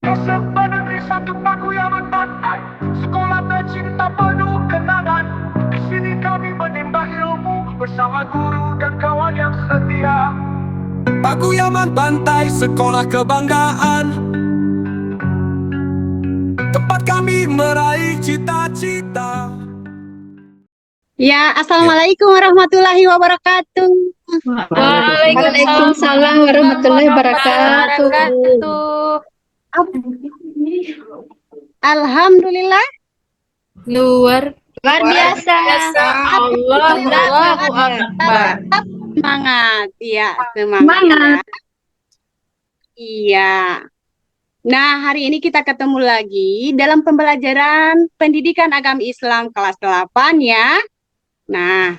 SMA Negeri 1 Pakuyaman Pantai, sekolah tercinta penuh kenangan. Di sini kami menimba ilmu bersama guru dan kawan yang setia. Pakuyaman Pantai, sekolah kebanggaan, tempat kami meraih cita-cita. Ya, Assalamualaikum warahmatullahi wabarakatuh. Waalaikumsalam warahmatullahi wabarakatuh. Alhamdulillah, Luar biasa. Allahu Akbar. Semangat, ya, semangat. Iya. Nah, hari ini kita ketemu lagi dalam pembelajaran pendidikan agama Islam kelas 8 ya. Nah,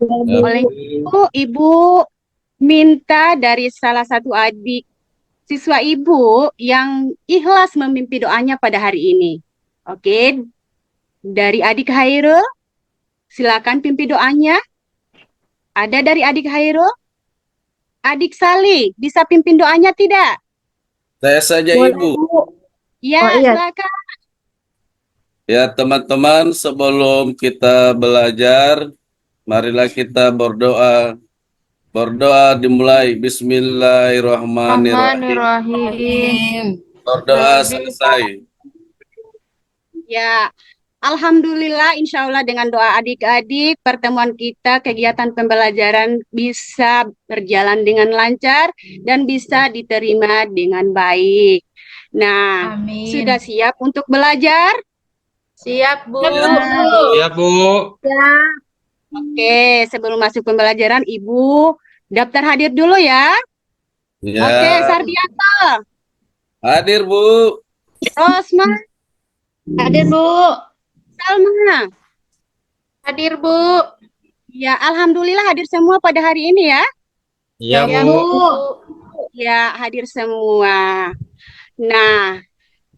oleh itu Ibu minta dari salah satu adik siswa Ibu yang ikhlas memimpin doanya pada hari ini. Oke, dari adik Hairul, silakan pimpin doanya. Ada dari adik Hairul? Adik Sali, bisa pimpin doanya tidak? Saya saja Ibu. Ya, silakan. Ya teman-teman, sebelum kita belajar, marilah kita berdoa. Berdoa dimulai. Bismillahirrahmanirrahim. Berdoa selesai. Ya, Alhamdulillah, insya Allah dengan doa adik-adik, pertemuan kita, kegiatan pembelajaran bisa berjalan dengan lancar dan bisa diterima dengan baik. Nah, Amin. sudah siap untuk belajar? Siap, Bu. Ya Bu. Oke, sebelum masuk pembelajaran, Ibu daftar hadir dulu ya. Ya. Oke, Sardiata, Hadir Bu. Rosma, Hadir, Bu. Salma. Hadir, Bu. Ya, Alhamdulillah hadir semua pada hari ini ya. Ya Ya, Bu. Ya, hadir semua. Nah,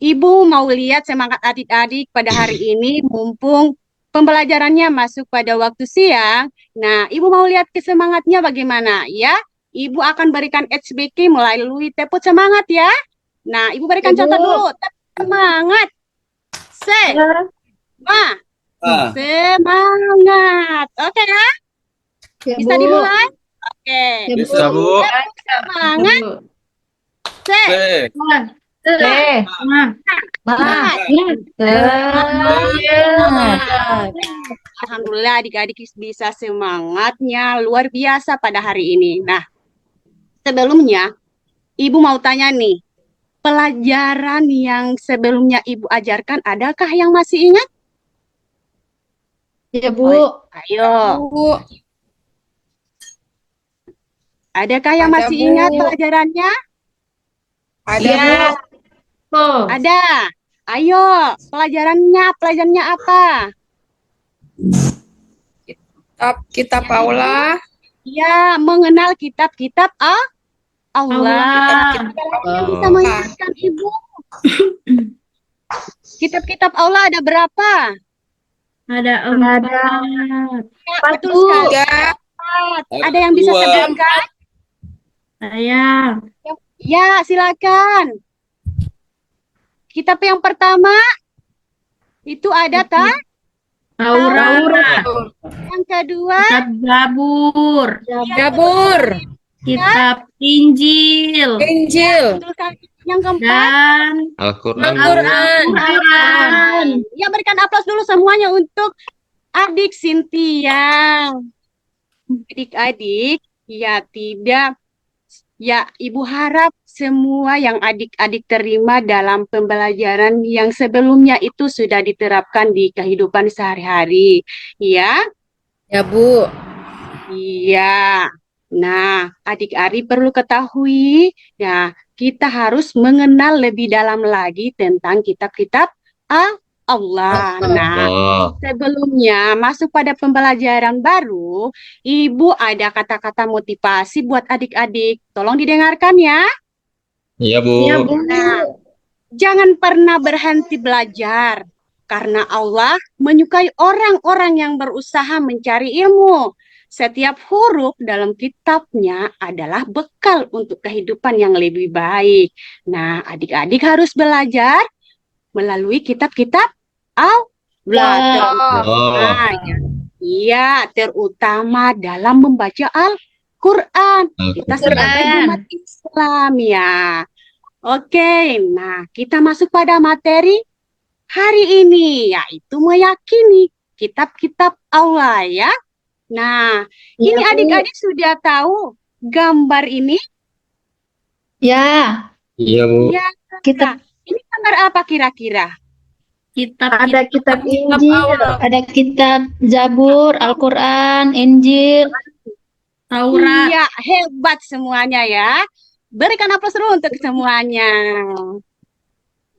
Ibu mau lihat semangat adik-adik pada hari ini, mumpung pembelajarannya masuk pada waktu siang. Nah, Ibu mau lihat kesemangatnya bagaimana ya? Ibu akan berikan HBK melalui tepuk semangat ya. Nah, Ibu berikan contoh dulu. Tepuk semangat. Semangat. Oke ya? Bisa dimulai? Oke. Bisa Bu. Tepuk semangat. Alhamdulillah adik-adik bisa semangatnya luar biasa pada hari ini. Nah, sebelumnya Ibu mau tanya nih, pelajaran yang sebelumnya Ibu ajarkan adakah yang masih ingat? Ya, Bu. Ayo, Bu. adakah yang Ada, masih Bu. ingat pelajarannya? Ada, Bu. Ada. Ayo, pelajarannya apa? Kitab Paula. Ya, mengenal kitab-kitab Allah. Yang bisa mengingatkan Ibu. Kitab-kitab Allah ada berapa? Ada 4. Ya, betul sekali. Ada yang bisa sebutkan? Saya. Ya, silakan. Kitab yang pertama itu ada Taurat. Yang kedua, Kitab Zabur. Zabur. Kitab Injil. betul sekali. Yang keempat, Dan Al-Quran. Al-Quran. ya berikan aplaus dulu semuanya untuk adik Cynthia. Adik-adik, ya tidak. Ya, Ibu harap semua yang adik-adik terima dalam pembelajaran yang sebelumnya itu sudah diterapkan di kehidupan sehari-hari. Ya, Ya, Bu. iya. Nah, adik-adik perlu ketahui, ya, kita harus mengenal lebih dalam lagi tentang kitab-kitab Allah. Nah, sebelumnya masuk pada pembelajaran baru, Ibu ada kata-kata motivasi buat adik-adik. Tolong didengarkan ya. Iya Bu. Nah, jangan pernah berhenti belajar, karena Allah menyukai orang-orang yang berusaha mencari ilmu. Setiap huruf dalam kitabnya adalah bekal untuk kehidupan yang lebih baik. Nah, adik-adik harus belajar melalui kitab-kitab Allah. Oh. Terutama, ya, terutama dalam membaca Al-Quran. Kita sebagai umat Islam ya. Oke, nah kita masuk pada materi hari ini, yaitu meyakini kitab-kitab Allah ya. Nah, ini adik-adik sudah tahu gambar ini? Ya. Iya, Bu. Ya, Kitab ini gambar apa kira-kira? Kitab ada kitab Injil, ada kitab Zabur, Al-Quran, Injil. Taurat. Iya, hebat semuanya ya. Berikan aplaus dulu untuk semuanya.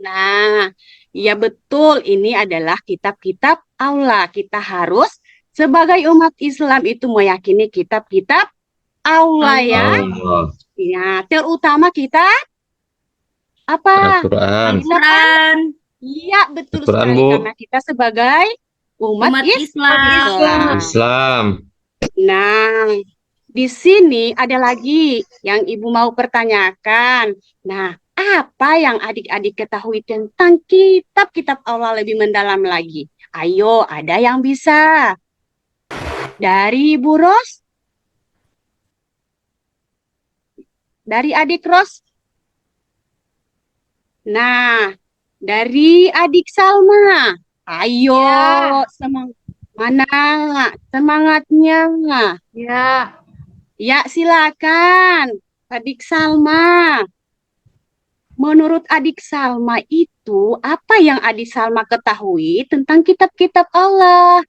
Nah, ya betul, ini adalah kitab-kitab Allah. Kita harus sebagai umat Islam itu meyakini kitab-kitab Allah ya. Allah. Ya, terutama kita apa? Al-Quran. Al-Quran. Iya, betul Al-Quran, sekali Bu. karena kita sebagai Umat Islam. Islam. Nah, di sini ada lagi yang Ibu mau pertanyakan. Nah, apa yang adik-adik ketahui tentang kitab-kitab Allah lebih mendalam lagi? Ayo, ada yang bisa? Dari Ibu Ros? Dari adik Ros? Nah, dari adik Salma. Ayo, mana semangatnya? Ya. Ya, silakan. Adik Salma. Menurut adik Salma itu, apa yang adik Salma ketahui tentang kitab-kitab Allah?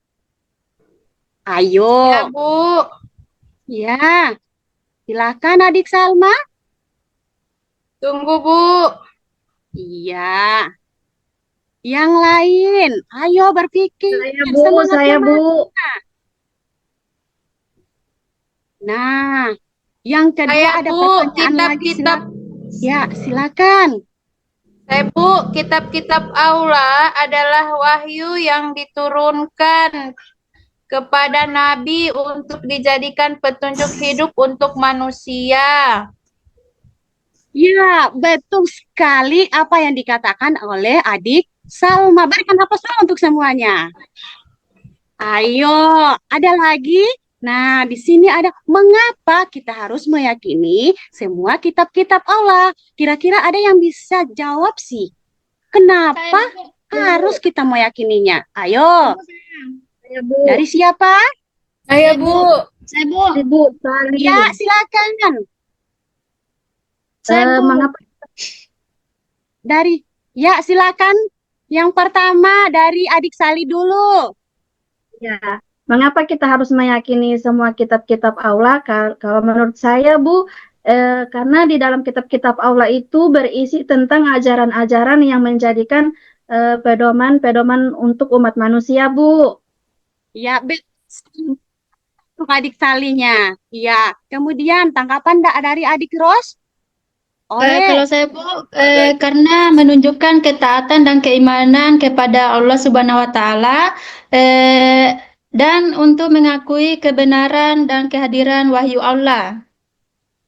Ayo. Ya, Bu. Ya. Silakan adik Salma. Tunggu, Bu. Iya. Yang lain, ayo berpikir. Saya, Semangatnya Bu. Nah, yang kedua Saya, ada Bu, pertanyaan lagi. kitab-kitab. Ya, silakan. Bu, kitab-kitab Allah adalah wahyu yang diturunkan kepada Nabi untuk dijadikan petunjuk hidup untuk manusia. Ya, betul sekali apa yang dikatakan oleh adik Salma. Berikan aplaus dulu untuk semuanya. Ayo, ada lagi? Nah, di sini ada mengapa kita harus meyakini semua kitab-kitab Allah. Kira-kira ada yang bisa jawab sih? Kenapa harus kita meyakininya? Ayo, dari siapa? Saya, Bu. Ibu. Ya, silakan. Mengapa? Ya, silakan. Yang pertama dari adik Sali dulu. Ya, mengapa kita harus meyakini semua kitab-kitab Allah? Kalau menurut saya, Bu, karena di dalam kitab-kitab Allah itu berisi tentang ajaran-ajaran yang menjadikan pedoman-pedoman untuk umat manusia, Bu. Ya, betul. Untuk adik Salinya. Ya, kemudian tanggapan dari adik Ros? Kalau saya, Bu, karena menunjukkan ketaatan dan keimanan kepada Allah Subhanahu wa Ta'ala, dan untuk mengakui kebenaran dan kehadiran wahyu Allah.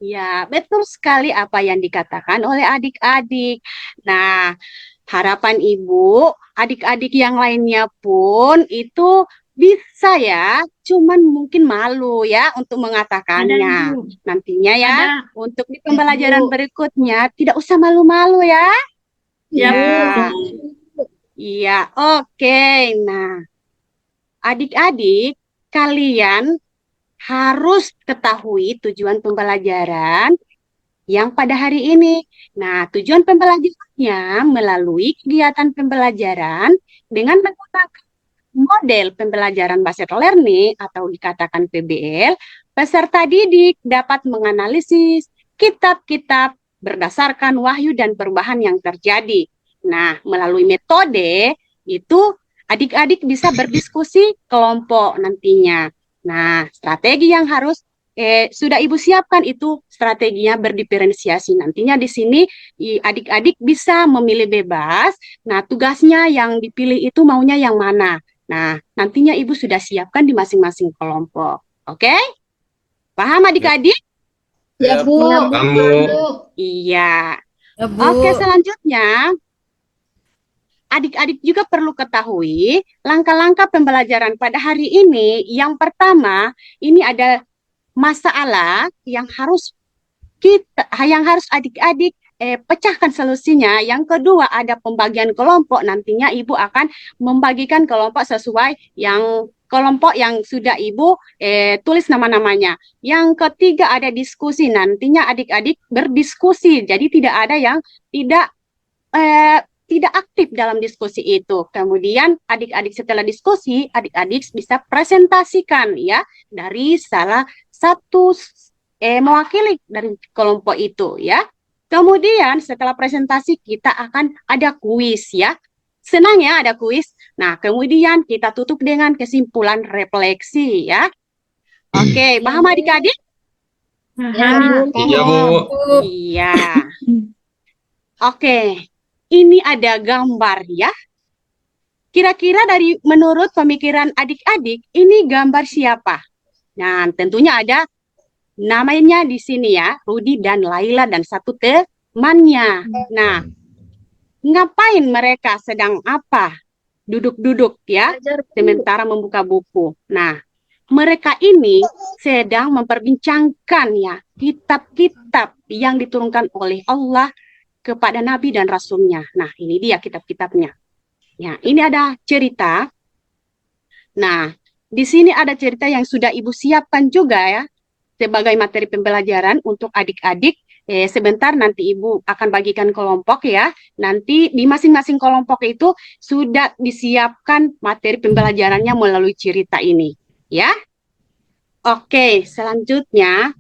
Ya, betul sekali apa yang dikatakan oleh adik-adik. Nah, harapan Ibu, adik-adik yang lainnya pun itu bisa ya, cuman mungkin malu ya untuk mengatakannya. Nantinya ya, untuk di pembelajaran berikutnya tidak usah malu-malu ya. Ya, Iya, oke. Nah, adik-adik, kalian harus ketahui tujuan pembelajaran yang pada hari ini. Nah, tujuan pembelajarannya melalui kegiatan pembelajaran dengan menggunakan model pembelajaran based learning atau dikatakan PBL, peserta didik dapat menganalisis kitab-kitab berdasarkan wahyu dan perubahan yang terjadi. Nah, melalui metode itu adik-adik bisa berdiskusi kelompok nantinya. Nah, strategi yang harus sudah Ibu siapkan itu strateginya berdiferensiasi. Nantinya di sini adik-adik bisa memilih bebas. Nah, tugasnya yang dipilih itu maunya yang mana. Nah, nantinya Ibu sudah siapkan di masing-masing kelompok. Oke? Paham adik-adik? Ya, Bu. Kamu. Iya. Ya, Bu. Oke, selanjutnya adik-adik juga perlu ketahui langkah-langkah pembelajaran pada hari ini. Yang pertama, ini ada masalah yang harus adik-adik pecahkan solusinya. Yang kedua, ada pembagian kelompok. Nantinya Ibu akan membagikan kelompok sesuai yang kelompok yang sudah Ibu tulis nama-namanya. Yang ketiga, ada diskusi. Nantinya adik-adik berdiskusi. Jadi tidak ada yang tidak aktif dalam diskusi itu. Kemudian adik-adik setelah diskusi, adik-adik bisa presentasikan ya dari salah satu mewakili dari kelompok itu ya. Kemudian setelah presentasi kita akan ada kuis ya. Senang ya ada kuis. Nah, kemudian kita tutup dengan kesimpulan refleksi ya. Oke, paham adik-adik? Iya, Bu. Iya. Oke. Ini ada gambar ya. Kira-kira dari menurut pemikiran adik-adik, ini gambar siapa? Nah, tentunya ada namanya di sini ya, Rudi dan Laila dan satu temannya. Nah, ngapain mereka sedang apa? Duduk-duduk ya, sementara membuka buku. Nah, mereka ini sedang memperbincangkan ya kitab-kitab yang diturunkan oleh Allah kepada Nabi dan Rasulnya. Nah, ini dia kitab-kitabnya. Ya, ini ada cerita. Nah, di sini ada cerita yang sudah Ibu siapkan juga ya, sebagai materi pembelajaran untuk adik-adik. Sebentar nanti Ibu akan bagikan kelompok ya. Nanti di masing-masing kelompok itu sudah disiapkan materi pembelajarannya melalui cerita ini. Ya. Oke, selanjutnya.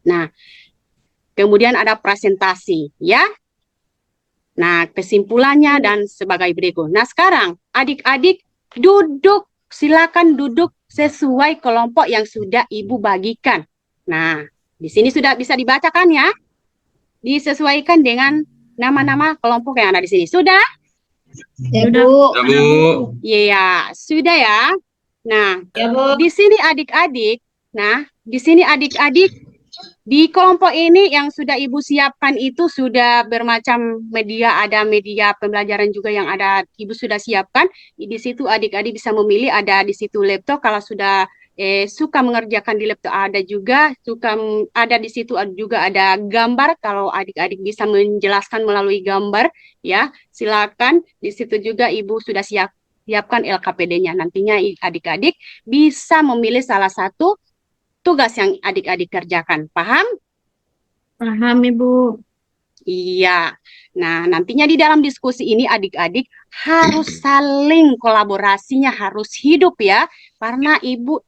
Nah, kemudian ada presentasi ya. Nah, kesimpulannya dan sebagai berikut. Nah, sekarang adik-adik duduk, silakan duduk sesuai kelompok yang sudah Ibu bagikan. Nah, di sini sudah bisa dibacakan ya. Disesuaikan dengan nama-nama kelompok yang ada di sini. Sudah? Ya, Bu. Ya, Bu. Iya, sudah ya. Nah, Ya, Bu. di sini adik-adik, di kelompok ini yang sudah Ibu siapkan itu sudah bermacam media, ada media pembelajaran juga yang ada Ibu sudah siapkan. Di situ adik-adik bisa memilih, ada di situ laptop kalau sudah suka mengerjakan di laptop, ada juga ada di situ juga ada gambar kalau adik-adik bisa menjelaskan melalui gambar ya. Silakan di situ juga Ibu sudah siapkan LKPD-nya. Nantinya adik-adik bisa memilih salah satu tugas yang adik-adik kerjakan. Paham? Paham, Ibu. Iya. Nah, nantinya di dalam diskusi ini adik-adik harus saling kolaborasinya harus hidup ya. Karena ibu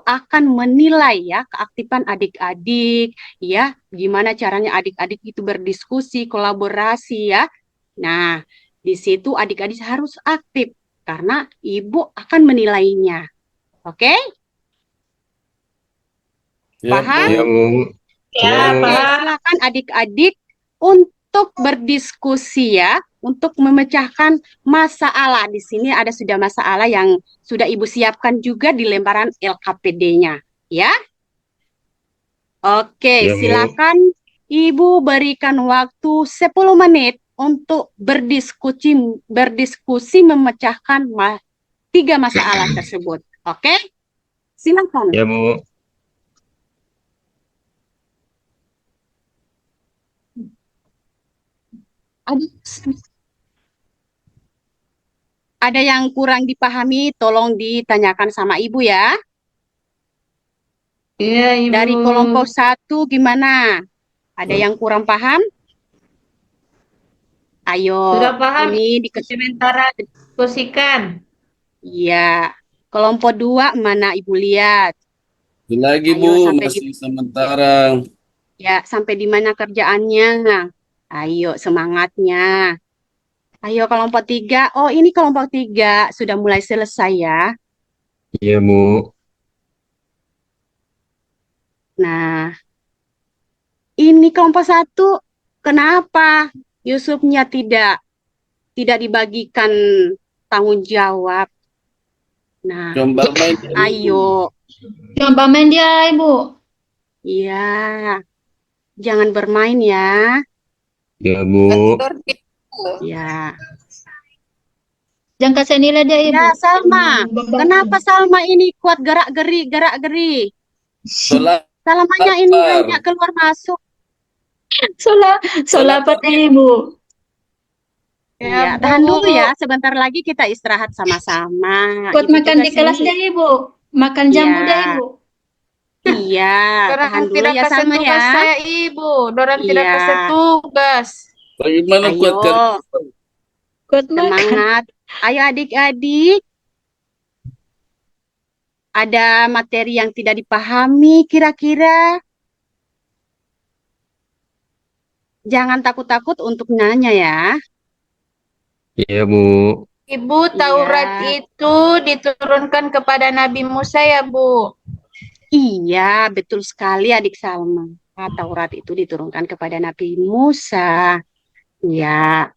akan menilai ya keaktifan adik-adik ya. Gimana caranya adik-adik itu berdiskusi, kolaborasi ya. Nah, di situ adik-adik harus aktif karena ibu akan menilainya. Oke? Paham? Ya, Bu. Ya, Oke, paham. silakan adik-adik untuk berdiskusi ya, untuk memecahkan masalah. Di sini ada sudah masalah yang sudah Ibu siapkan juga di lembaran LKPD-nya, ya. Oke, Ya, Bu. silakan Ibu berikan waktu 10 menit untuk berdiskusi memecahkan 3 masalah tersebut. Oke? Silakan. Ya, Bu. Ada yang kurang dipahami, tolong ditanyakan sama Ibu ya. Iya, Ibu. Dari kelompok 1 gimana? Ada yang kurang paham? Ayo, Sudah paham, ini sementara diskusikan. Iya. Kelompok 2 mana Ibu lihat? Lagi, Ayo, Bu, sampai masih sementara. Ya, sampai di mana kerjaannya? Ayo, semangatnya. Ayo, kelompok 3. Oh, ini kelompok 3 sudah mulai selesai ya. Iya, Bu. Nah, ini kelompok 1, kenapa Yusufnya tidak dibagikan tanggung jawab? Nah, Coba main dulu. ayo. Coba main dia, Ibu. Iya, jangan bermain ya. Ya, Bu. Ya. Jangan kasih nilai dia, Ibu. Ya, Salma. Beban. Kenapa Salma ini kuat gerak-geri? Sholat Salmanya ini hanya keluar masuk. Sola, sola Sholat apa nih, Ibu? Iya, tahan dulu ya. Sebentar lagi kita istirahat sama-sama. Buat Ibu makan juga di sini. kelas dia, Ibu. Makan jamu dia, Iya, Ibu. iya. Tahan Dorang dulu tidak ya kasih Salma tugas ya. saya, Ibu. Dorang tidak Iya, kasih tugas. bagaimana ayo. kuatkan? Buat makan. Semangat. Ayo adik-adik. Ada materi yang tidak dipahami kira-kira. Jangan takut-takut untuk nanya ya. Iya, Bu. Ibu, Taurat Iya. itu diturunkan kepada Nabi Musa ya, Bu. Iya, betul sekali adik Salma. Taurat itu diturunkan kepada Nabi Musa. Ya.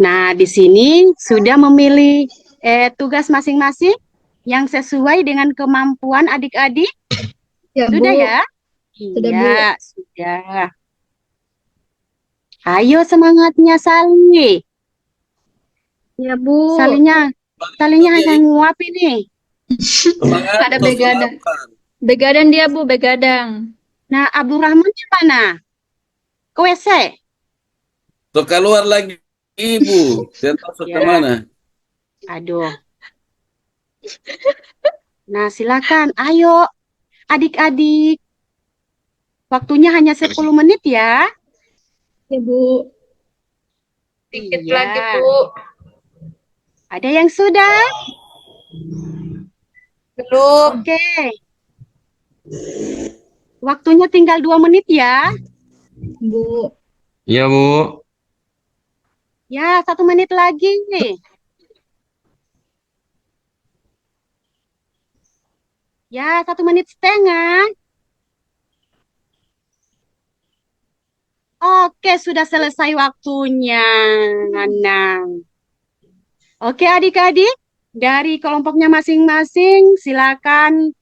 Nah, di sini sudah memilih tugas masing-masing yang sesuai dengan kemampuan adik-adik. Ya, Sudah Bu. ya? Sudah, Bu. Iya, sudah. Ayo semangatnya Sali. Ya, Bu. Salinya hanya nguap ini. Semangat, Ada kau begadang. sulapan. Begadang dia, Bu. Begadang. Nah, Abdurrahman di mana? Ke WC? Tuh keluar lagi, Ibu. Saya masuk ke Ya, mana? aduh. Nah, silakan. Ayo, adik-adik. Waktunya hanya 10 menit ya. Ya, Bu. Dikit Iya. lagi, Bu. Ada yang sudah? Belum. Oke. Waktunya tinggal 2 menit ya. Bu. Iya, Bu. Ya, 1 menit lagi. Ya, 1,5 menit. Oke, sudah selesai waktunya. Nah, oke adik-adik, dari kelompoknya masing-masing, silakan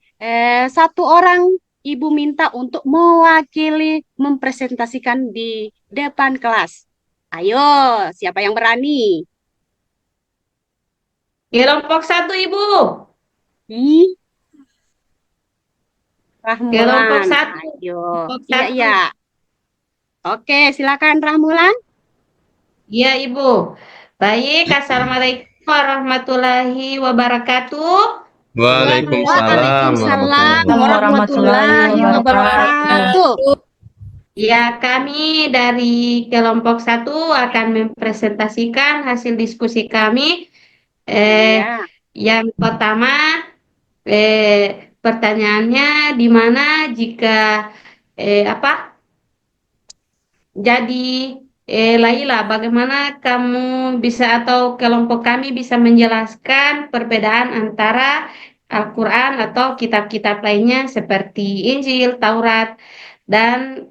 satu orang ibu minta untuk mewakili mempresentasikan di depan kelas. Ayo, siapa yang berani? Kelompok 1, Ibu. Ih, Kelompok Rahmulan. 1. Ayo. Kelompok Iya, 1. iya. Oke, silakan Rahmulan. Iya, Ibu. Baik, Assalamualaikum warahmatullahi wabarakatuh. Waalaikumsalam Waalaikumsalam warahmatullahi warahmatullahi wabarakatuh. Ya, kami dari kelompok 1 akan mempresentasikan hasil diskusi kami. Iya. Yang pertama, pertanyaannya di mana jika apa? Jadi, Laila, bagaimana kamu bisa atau kelompok kami bisa menjelaskan perbedaan antara Al-Quran atau kitab-kitab lainnya seperti Injil, Taurat, dan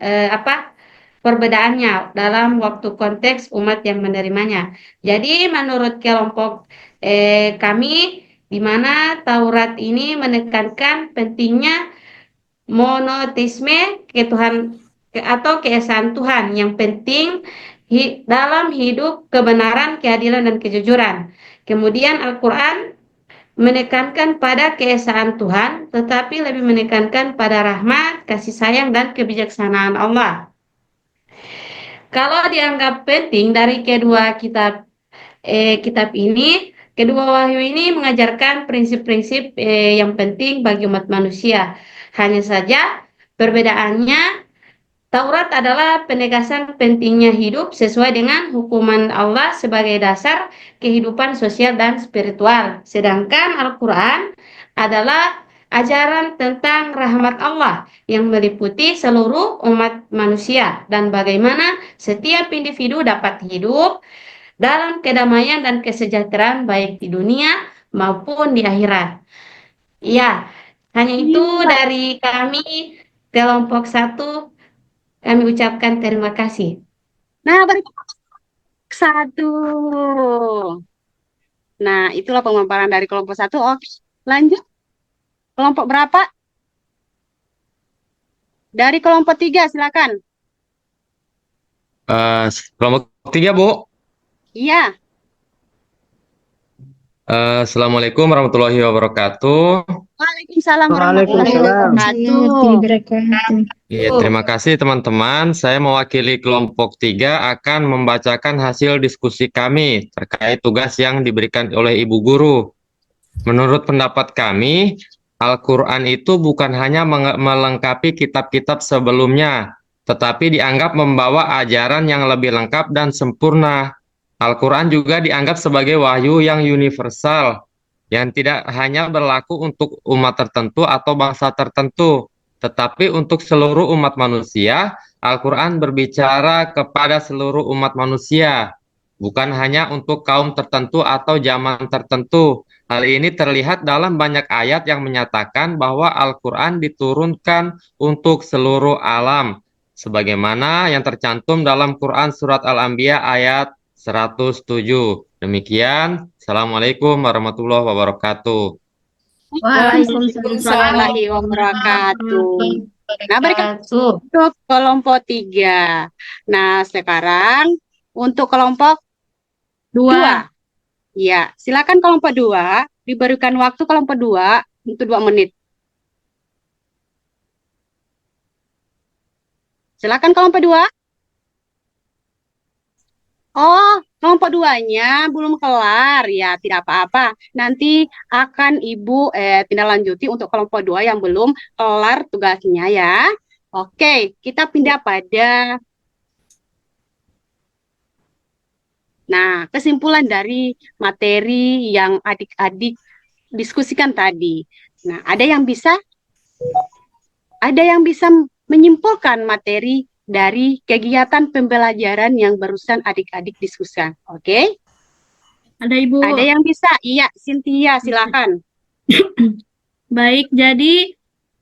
perbedaannya dalam waktu konteks umat yang menerimanya. Jadi, menurut kelompok kami, di mana Taurat ini menekankan pentingnya monoteisme atau keesaan Tuhan yang penting dalam hidup kebenaran, keadilan, dan kejujuran. Kemudian Al-Quran menekankan pada keesaan Tuhan, tetapi lebih menekankan pada rahmat, kasih sayang, dan kebijaksanaan Allah. Kalau dianggap penting dari kedua kitab ini, kedua wahyu ini mengajarkan prinsip-prinsip yang penting bagi umat manusia. Hanya saja perbedaannya, Taurat adalah penegasan pentingnya hidup sesuai dengan hukuman Allah sebagai dasar kehidupan sosial dan spiritual. Sedangkan Al-Quran adalah ajaran tentang rahmat Allah yang meliputi seluruh umat manusia dan bagaimana setiap individu dapat hidup dalam kedamaian dan kesejahteraan baik di dunia maupun di akhirat. Ya, hanya itu dari kami kelompok 1. Kami ucapkan terima kasih. Nah, berikut satu. Nah, itulah pemaparan dari kelompok 1. Oke, lanjut. Kelompok berapa? Dari kelompok 3, silakan. Kelompok 3, Bu. Iya, Assalamualaikum warahmatullahi wabarakatuh. Waalaikumsalam warahmatullahi wabarakatuh. Iya, terima kasih teman-teman. Saya mewakili kelompok 3 akan membacakan hasil diskusi kami terkait tugas yang diberikan oleh Ibu Guru. Menurut pendapat kami, Al-Quran itu bukan hanya melengkapi kitab-kitab sebelumnya, tetapi dianggap membawa ajaran yang lebih lengkap dan sempurna. Al-Quran juga dianggap sebagai wahyu yang universal, yang tidak hanya berlaku untuk umat tertentu atau bangsa tertentu, tetapi untuk seluruh umat manusia. Al-Quran berbicara kepada seluruh umat manusia, bukan hanya untuk kaum tertentu atau zaman tertentu. Hal ini terlihat dalam banyak ayat yang menyatakan bahwa Al-Quran diturunkan untuk seluruh alam, sebagaimana yang tercantum dalam Quran Surat Al-Anbiya ayat 107. Demikian, Assalamualaikum warahmatullahi wabarakatuh. Waalaikumsalam. Warahmatullahi wabarakatuh. Nah, berikut untuk kelompok 3. Nah, sekarang untuk kelompok 2. Ya, silakan kelompok 2. Diberikan waktu kelompok 2 untuk 2 menit. Silakan kelompok 2. Oh, kelompok 2-nya belum kelar. Ya, tidak apa-apa. Nanti akan Ibu tindak lanjuti untuk kelompok 2 yang belum kelar tugasnya ya. Oke, kita pindah pada kesimpulan dari materi yang adik-adik diskusikan tadi. Nah, ada yang bisa menyimpulkan materi dari kegiatan pembelajaran yang barusan adik-adik diskusikan. Oke? Ada Ibu. Ada yang bisa? Iya, Cynthia, silakan. Baik, jadi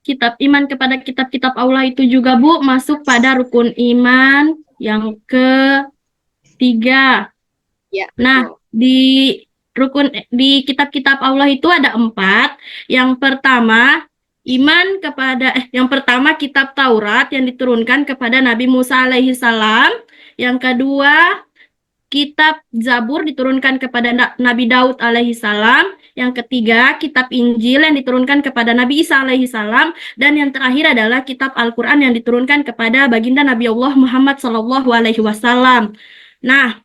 kitab iman kepada kitab-kitab Allah itu juga Bu masuk pada rukun iman yang ke-3. Ya, Nah, di kitab-kitab Allah itu ada 4. Yang pertama yang pertama kitab Taurat yang diturunkan kepada Nabi Musa alaihi salam. Yang kedua, kitab Zabur diturunkan kepada Nabi Daud alaihi salam. Yang ketiga, kitab Injil yang diturunkan kepada Nabi Isa alaihi salam. Dan yang terakhir adalah kitab Al-Quran yang diturunkan kepada baginda Nabi Allah Muhammad sallallahu alaihi wasallam. Nah,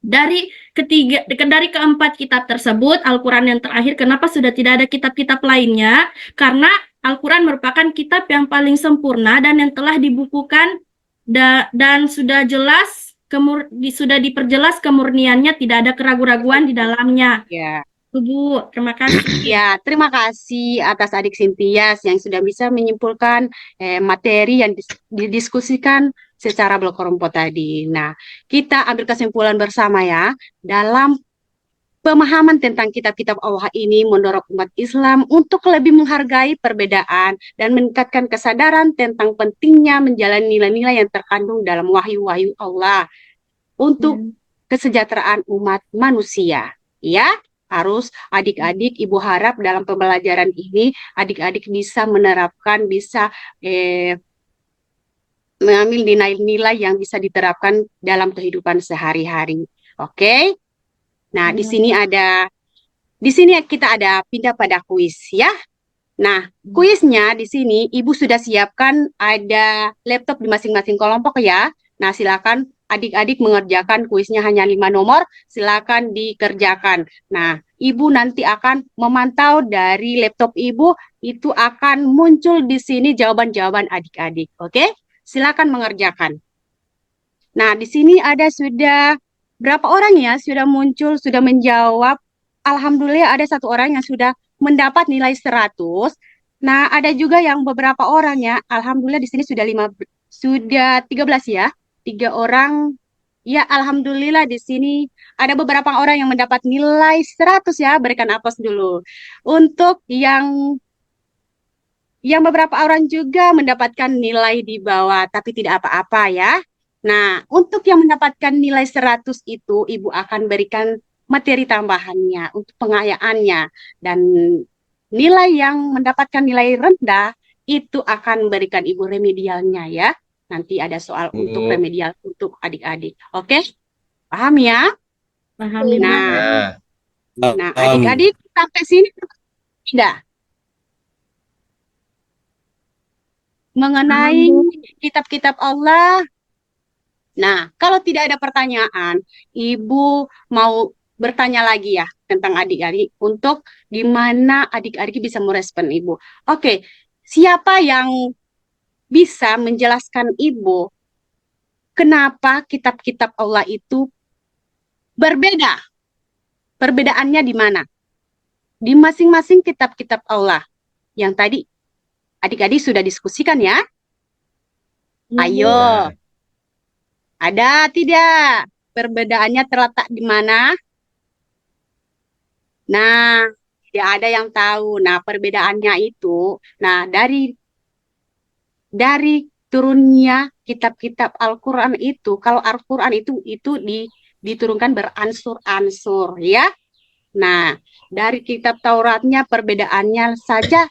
dari keempat kitab tersebut, Al-Quran yang terakhir, kenapa sudah tidak ada kitab-kitab lainnya? Karena Al-Quran merupakan kitab yang paling sempurna dan yang telah dibukukan dan sudah sudah diperjelas kemurniannya, tidak ada keraguan-raguan di dalamnya. Ya. Bu, terima kasih. Ya, terima kasih atas adik Cynthia yang sudah bisa menyimpulkan materi yang didiskusikan secara blok kelompok tadi. Nah, kita ambil kesimpulan bersama ya, dalam pemahaman tentang kitab-kitab Allah ini mendorong umat Islam untuk lebih menghargai perbedaan dan meningkatkan kesadaran tentang pentingnya menjalani nilai-nilai yang terkandung dalam wahyu-wahyu Allah untuk kesejahteraan umat manusia. Ya, harus adik-adik, Ibu harap dalam pembelajaran ini adik-adik bisa menerapkan, bisa mengambil nilai-nilai yang bisa diterapkan dalam kehidupan sehari-hari. Oke? Nah, di sini kita ada pindah pada kuis ya. Nah, kuisnya di sini Ibu sudah siapkan, ada laptop di masing-masing kelompok ya. Nah, silakan adik-adik mengerjakan kuisnya, hanya 5 nomor, silakan dikerjakan. Nah, Ibu nanti akan memantau dari laptop Ibu, itu akan muncul di sini jawaban-jawaban adik-adik. Oke? Silakan mengerjakan. Nah, di sini ada sudah berapa orang ya sudah muncul, sudah menjawab. Alhamdulillah ada 1 orang yang sudah mendapat nilai 100. Nah, ada juga yang beberapa orang ya. Alhamdulillah di sini sudah 13 ya. 3 orang. Ya, alhamdulillah di sini ada beberapa orang yang mendapat nilai 100 ya. Berikan aplaus dulu. Untuk yang beberapa orang juga mendapatkan nilai di bawah, tapi tidak apa-apa ya. Nah, untuk yang mendapatkan nilai 100 itu, Ibu akan berikan materi tambahannya, untuk pengayaannya, dan nilai yang mendapatkan nilai rendah itu akan memberikan Ibu remedialnya ya. Nanti ada soal untuk Hmm. remedial untuk adik-adik. Oke? Paham ya? Paham Ibu. Nah, Ya. adik-adik sampai sini tidak mengenai kitab-kitab Allah. Nah, kalau tidak ada pertanyaan, Ibu mau bertanya lagi ya tentang adik-adik untuk gimana adik-adik bisa merespon Ibu. Oke, siapa yang bisa menjelaskan Ibu kenapa kitab-kitab Allah itu berbeda? Perbedaannya di mana? Di masing-masing kitab-kitab Allah. Yang tadi adik-adik sudah diskusikan ya. Ayo. Ada tidak? Perbedaannya terletak di mana? Nah, tidak ada yang tahu. Nah, perbedaannya itu, nah dari turunnya kitab-kitab Al-Quran itu, kalau Al-Quran itu diturunkan beransur-ansur, ya. Nah, dari kitab Tauratnya perbedaannya saja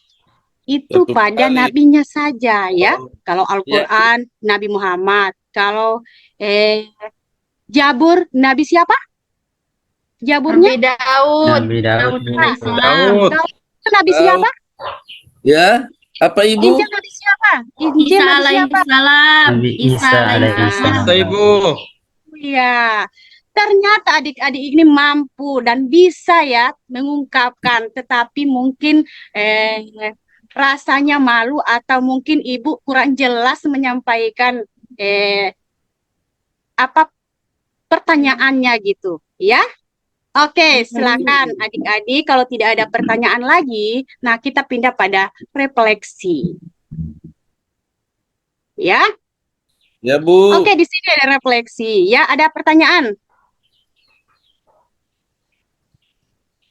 itu Satu pada kali. nabinya saja, ya. Oh, Kalau Al-Quran, Nabi Muhammad. Kalau Jabur, Nabi siapa? Jaburnya? Nabi Daud. Daud alaihissalam. Daud. Itu Nabi siapa? Ya, apa Ibu? Injil Nabi siapa? Injil Isa Nabi siapa? alaihissalam. Nabi Isa Isa alaihissalam. Bisa Ibu. Iya. Ternyata adik-adik ini mampu dan bisa ya mengungkapkan, tetapi mungkin rasanya malu atau mungkin Ibu kurang jelas menyampaikan apa pertanyaannya gitu, ya. Oke, silakan adik-adik. Kalau tidak ada pertanyaan lagi, nah kita pindah pada refleksi. Ya, Ya Bu. oke, di sini ada refleksi. Ya, ada pertanyaan.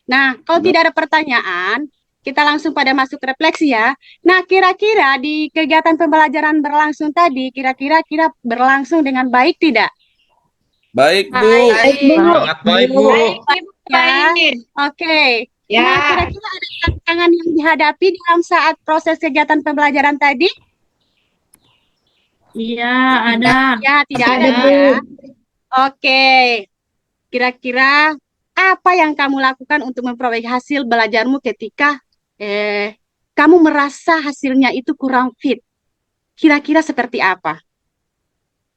Nah, kalau tidak ada pertanyaan, kita langsung pada masuk refleksi ya. Nah, kira-kira di kegiatan pembelajaran berlangsung tadi, kira-kira berlangsung dengan baik tidak? Baik Bu. Sangat baik Bu. Ya, oke. Ya. Nah, kira-kira ada tantangan yang dihadapi dalam saat proses kegiatan pembelajaran tadi? Iya, ada. Ya, tidak ada Ada, ya. Oke. Kira-kira apa yang kamu lakukan untuk memperoleh hasil belajarmu ketika kamu merasa hasilnya itu kurang fit? Kira-kira seperti apa?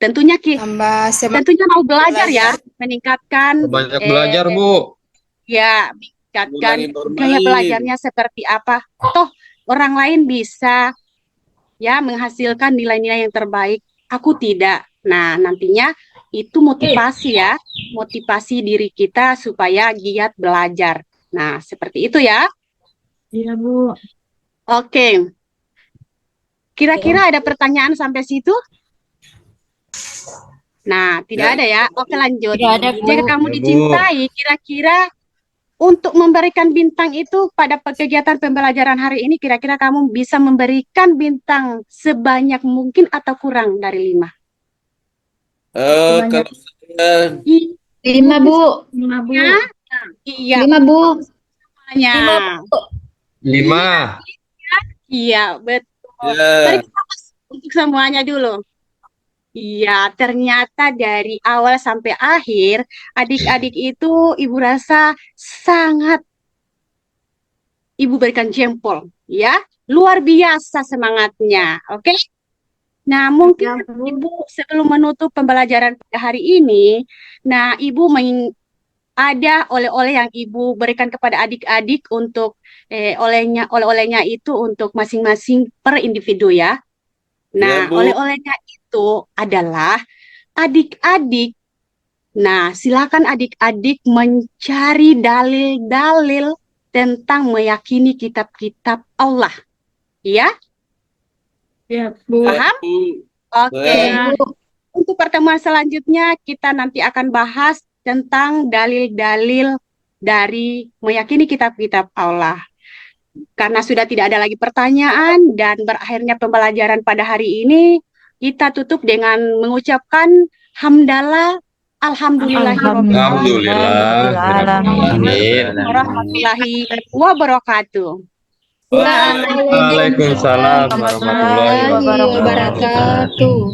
Tentunya tentunya mau belajar ya, meningkatkan Banyak belajar Bu. ya, meningkatkan Ulangi gaya bermain. belajarnya seperti apa. Toh orang lain bisa ya menghasilkan nilai-nilai yang terbaik, aku tidak. Nah, nantinya itu motivasi ya, motivasi diri kita supaya giat belajar. Nah, seperti itu ya. Iya, Bu. Oke. Kira-kira ada pertanyaan sampai situ? Nah, tidak ada ya. Oke, lanjut. Tidak ada, Bu. Jika kamu Ya, Bu. dicintai, kira-kira untuk memberikan bintang itu pada kegiatan pembelajaran hari ini, kira-kira kamu bisa memberikan bintang sebanyak mungkin atau kurang dari 5? Kalau saya 5, Bu. 5, Bu. Iya, 5, Bu. semuanya. 5. Iya, betul. ya, Mari kita bahas untuk semuanya dulu. Iya, ternyata dari awal sampai akhir, adik-adik itu Ibu rasa sangat Ibu berikan jempol, ya. Luar biasa semangatnya, oke? Nah, mungkin Ibu sebelum menutup pembelajaran pada hari ini, nah Ibu ada oleh-oleh yang Ibu berikan kepada adik-adik untuk oleh-olehnya itu untuk masing-masing per individu ya. Nah, Bu. oleh-olehnya itu adalah adik-adik. Nah, silakan adik-adik mencari dalil-dalil tentang meyakini kitab-kitab Allah. Ya? Ya, Bu. Paham? Bu. Oke. Ya. Untuk pertemuan selanjutnya kita nanti akan bahas tentang dalil-dalil dari meyakini kitab-kitab Allah. Karena sudah tidak ada lagi pertanyaan dan berakhirnya pembelajaran pada hari ini, kita tutup dengan mengucapkan hamdalah Alhamdulillahirabbil Alhamdulillahirrahmanirrahim. warahmatullahi wabarakatuh. Waalaikumsalam warahmatullahi warahmatullahi wabarakatuh. wabarakatuh.